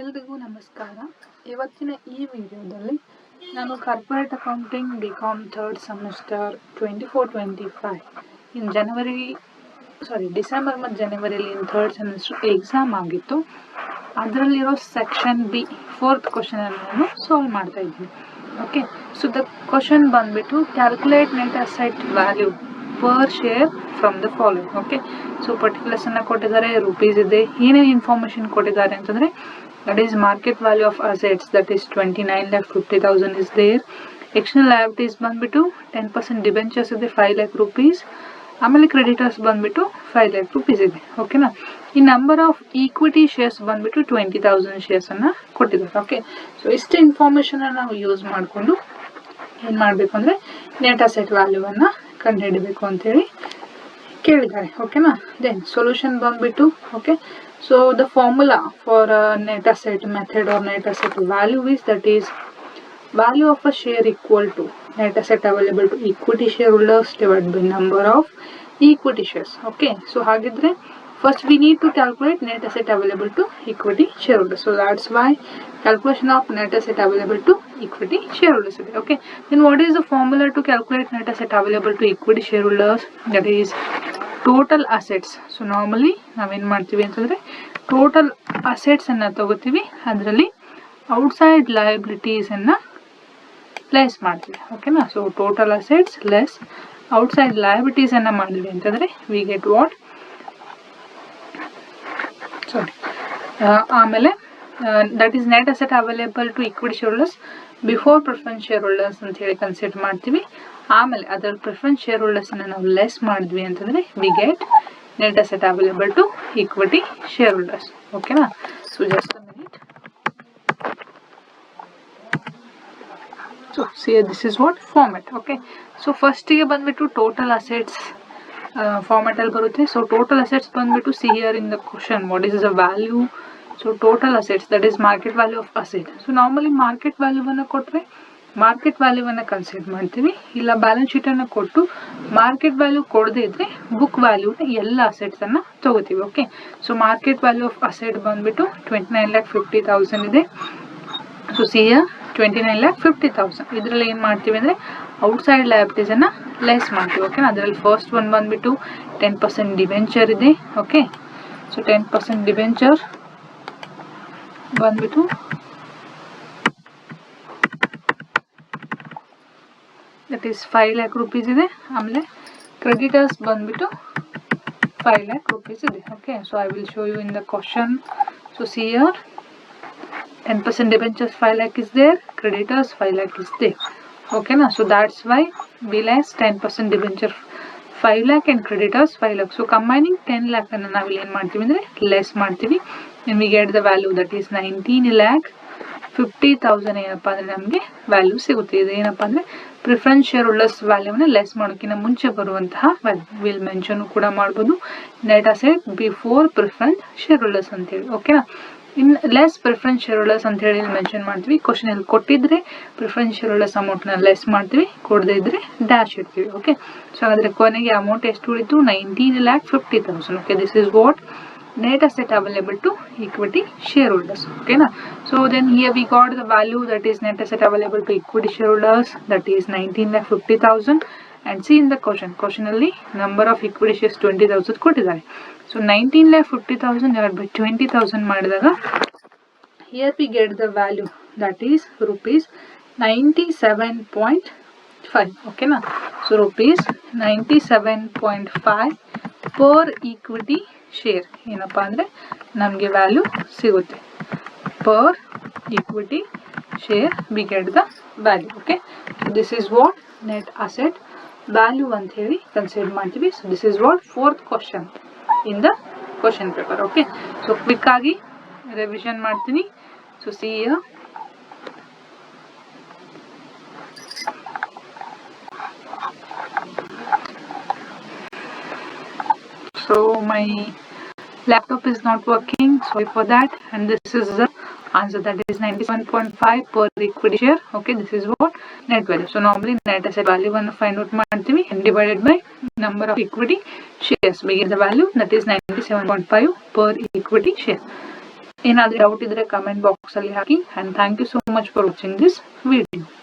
ಎಲ್ರಿಗೂ ನಮಸ್ಕಾರ. ಇವತ್ತಿನ ಈ ವಿಡಿಯೋದಲ್ಲಿ ನಾನು corporate accounting BCom third semester 24-25 December ಮತ್ತು ಜನವರಿಯಲ್ಲಿ ಥರ್ಡ್ ಸೆಮಿಸ್ಟರ್ ಎಕ್ಸಾಮ್ ಆಗಿತ್ತು. ಅದರಲ್ಲಿರೋ ಸೆಕ್ಷನ್ ಬಿ 4th ಕ್ವಶನ್ ಅನ್ನು ನಾನು ಸಾಲ್ವ್ ಮಾಡ್ತಾ ಇದ್ದೀನಿ. ಓಕೆ, ಸೊ ದ ಕ್ವಶನ್ ಬಂದ್ಬಿಟ್ಟು calculate net asset value per share from the following. Okay, so particulars ಅನ್ನ ಕೊಟ್ಟಿದ್ದಾರೆ, ರುಪೀಸ್ ಇದೆ, ಏನೇನು ಇನ್ಫಾರ್ಮೇಶನ್ ಕೊಟ್ಟಿದ್ದಾರೆ ಅಂತಂದ್ರೆ that is market value of assets, that is 29,50,000 is there. External liabilities ಬಂದ್ಬಿಟ್ಟು 10% ಡಿಬೆಂಚರ್ಸ್ ಇದೆ 5 lakh rupees. ಆಮೇಲೆ ಕ್ರೆಡಿಟರ್ಸ್ ಬಂದ್ಬಿಟ್ಟು 5 lakh rupees ಇದೆ. ಓಕೆನಾ, ಈ ನಂಬರ್ ಆಫ್ ಈಕ್ವಿಟಿ ಶೇರ್ಸ್ ಬಂದ್ಬಿಟ್ಟು 20,000 ಶೇರ್ಸ್ ಅನ್ನ ಕೊಟ್ಟಿದ್ದಾರೆ. ಓಕೆ, ಸೊ ಇಷ್ಟು ಇನ್ಫಾರ್ಮೇಶನ್ ನಾವು ಯೂಸ್ ಮಾಡಿಕೊಂಡು ಏನ್ ಮಾಡಬೇಕು ಅಂದ್ರೆ ನೆಟ್ ಅಸೆಟ್ ವ್ಯಾಲ್ಯೂ ಅನ್ನ ಕಂಡುಹಿಡಬೇಕು ಅಂತ ಹೇಳಿ ಕೇಳಿದ್ದಾರೆ. ಓಕೆನಾ, ದೆನ್ ಸೊಲ್ಯೂಷನ್ ಬಂದ್ಬಿಟ್ಟು okay, so the formula for net asset method or net asset value is, that is value of a share equal to net asset available to equity shareholders divided by number of equity shares. Okay, so hagidre first we need to calculate net asset available to equity shareholders. So that's why calculation of net asset available to equity shareholders. Okay, then what is the formula to calculate net asset available to equity shareholders? That is total assets. So normally ನಾವೇನು ಮಾಡ್ತೀವಿ ಅಂತಂದರೆ total ಅಸೆಟ್ಸನ್ನು ತಗೋತೀವಿ, ಅದರಲ್ಲಿ outside ಲಯಬಿಲಿಟೀಸನ್ನು less ಮಾಡ್ತೀವಿ. ಓಕೆನಾ, so total assets less outside ಲಯಬಿಲಿಟೀಸನ್ನು ಮಾಡಿದ್ವಿ ಅಂತಂದರೆ ವಿ ಗೆಟ್ ವಾಟ್, ಆಮೇಲೆ that is net asset available to equity shareholders before preference shareholders ಅಂತ ಹೇಳಿ ಕನ್ಸಿಡರ್ ಮಾಡ್ತೀವಿ. ಆಮೇಲೆ ಅದರ ಪ್ರಿಫರೆನ್ಸ್ ಶೇರ್ ಹೋಲ್ಡರ್ಸ್ ನಾವು ಲೆಸ್ ಮಾಡಿದ್ವಿ ಅಂತಂದ್ರೆ we get net asset available to equity shareholders. ಓಕೆನಾ, so just a minute. So see this is what format. Okay, so ಫಸ್ಟಿಗೆ ಬಂದ್ಬಿಟ್ಟು ಟೋಟಲ್ ಅಸೆಟ್ಸ್ ಫಾರ್ಮೆಟ್ ಅಲ್ಲಿ ಬರುತ್ತೆ. ಸೊ ಟೋಟಲ್ ಅಸೆಟ್ಸ್ ಬಂದ್ಬಿಟ್ಟು see here in the question what is the value. So total assets that is market value of asset. So normally market ವ್ಯಾಲ್ಯೂವನ್ನು ಕೊಟ್ಟರೆ market ವ್ಯಾಲ್ಯೂವನ್ನು consider ಮಾಡ್ತೀವಿ, ಇಲ್ಲ ಬ್ಯಾಲೆನ್ಸ್ ಶೀಟನ್ನು ಕೊಟ್ಟು ಮಾರ್ಕೆಟ್ ವ್ಯಾಲ್ಯೂ ಕೊಡದೇ ಇದ್ರೆ ಬುಕ್ ವ್ಯಾಲ್ಯೂನ ಎಲ್ಲ ಅಸೆಟ್ಸನ್ನು ತಗೋತೀವಿ. Okay, so market value of asset ಬಂದ್ಬಿಟ್ಟು 29,50,000 ಇದೆ. ಸೊ ಸಿಯ 29,50,000 ಇದರಲ್ಲಿ ಏನು ಮಾಡ್ತೀವಿ ಅಂದರೆ ಔಟ್ಸೈಡ್ ಲಯಬಿಲಿಟೀಸನ್ನು ಲೆಸ್ ಮಾಡ್ತೀವಿ. ಓಕೆ, ಅದರಲ್ಲಿ ಫಸ್ಟ್ ಒನ್ ಬಂದ್ಬಿಟ್ಟು 10% ಡಿಬೆಂಚರ್ ಇದೆ. ಓಕೆ, ಸೊ 10% ಡಿಬೆಂಚರ್ ಬಂದ್ಬಿಟ್ಟು ದಟ್ ಈಸ್ 5 lakh rupees ಇದೆ. ಆಮೇಲೆ ಕ್ರೆಡಿಟರ್ಸ್ ಬಂದ್ಬಿಟ್ಟು 5 lakh rupees ಇದೆ. Okay, so I will show you in the question. So see here 10% debentures 5 lakh is there, creditors 5 lakh is there. ಓಕೆನಾ, so that's why we less 10% debenture 5 lakh and creditors 5 lakh. So combining 10 lakh ಅನ್ನು ನಾವಿಲ್ಲಿ ಏನು ಮಾಡ್ತೀವಿ ಅಂದರೆ less ಮಾಡ್ತೀವಿ. and we get the value that is 19,50,000 ಏನಪ್ಪ ಅಂದರೆ ನಮಗೆ ವ್ಯಾಲ್ಯೂ ಸಿಗುತ್ತೆ. ಇದು ಏನಪ್ಪ ಅಂದರೆ ಪ್ರಿಫರೆನ್ಸ್ ಶೇರ್ ಹೋಲ್ಡರ್ಸ್ ವ್ಯಾಲ್ಯೂವನ್ನು ಲೆಸ್ ಮಾಡೋಕ್ಕಿಂತ ಮುಂಚೆ ಬರುವಂತಹ ವ್ಯಾಲ್ಯೂ. ವಿಲ್ ಮೆನ್ಷನ್ ಕೂಡ ಮಾಡ್ಬೋದು net asset before preference share holders ಅಂತೇಳಿ. ಓಕೆನಾ, ಇನ್ ಲೆಸ್ ಪ್ರಿಫರೆನ್ಸ್ ಶೇರ್ ಹೋಲ್ಡರ್ಸ್ ಅಂತ ಹೇಳಿ ಮೆನ್ಷನ್ ಮಾಡ್ತೀವಿ. ಕ್ವಶನ್ ಅಲ್ಲಿ ಕೊಟ್ಟಿದ್ರೆ ಪ್ರಿಫರೆನ್ಸ್ ಶೇರ್ ಹೋಲ್ಡರ್ಸ್ ಅಮೌಂಟ್ನ ಲೆಸ್ ಮಾಡ್ತೀವಿ, ಕೊಡದೇ ಇದ್ರೆ ಡ್ಯಾಶ್ ಇಡ್ತೀವಿ. ಓಕೆ, ಸೊ ಹಾಗಾದ್ರೆ ಕೊನೆಗೆ ಅಮೌಂಟ್ ಎಷ್ಟು ಉಳಿತು? 19,50,000. Okay, this is what net asset available to equity shareholders. Okay na, so then here we got the value that is net asset available to equity shareholders, that is 19,50,000. and see in the question alli number of equity shares 20,000 ಕೊಟ್ಟಿದ್ದಾರೆ. so 19,50,000 divided by 20,000 ಮಾಡಿದಾಗ here we get the value that is rupees 97.5. okay na, so rupees 97.5 per equity share ಏನಪ್ಪ ಅಂದರೆ ನಮಗೆ value ಸಿಗುತ್ತೆ. Per equity share we get the value. Okay, this is what net asset value ಅಂತ ಹೇಳಿ consider ಮಾಡ್ತೀವಿ. So this is what 4th question in the question paper. Okay, so quick ಆಗಿ revision ಮಾಡ್ತೀನಿ. So C so my laptop is not working, sorry for that. and this is the answer, that is 97.5 per equity share. okay, this is what net value. so normally net asset value ಅನ್ನು find out ಮಾಡ್ತೀವಿ and divided by number of equity shares we get the value that is 97.5 per equity share. ಏನಾದರೂ doubt ಇದ್ದರೆ comment ಬಾಕ್ಸಲ್ಲಿ ಹಾಕಿ. And thank you so much for watching this video.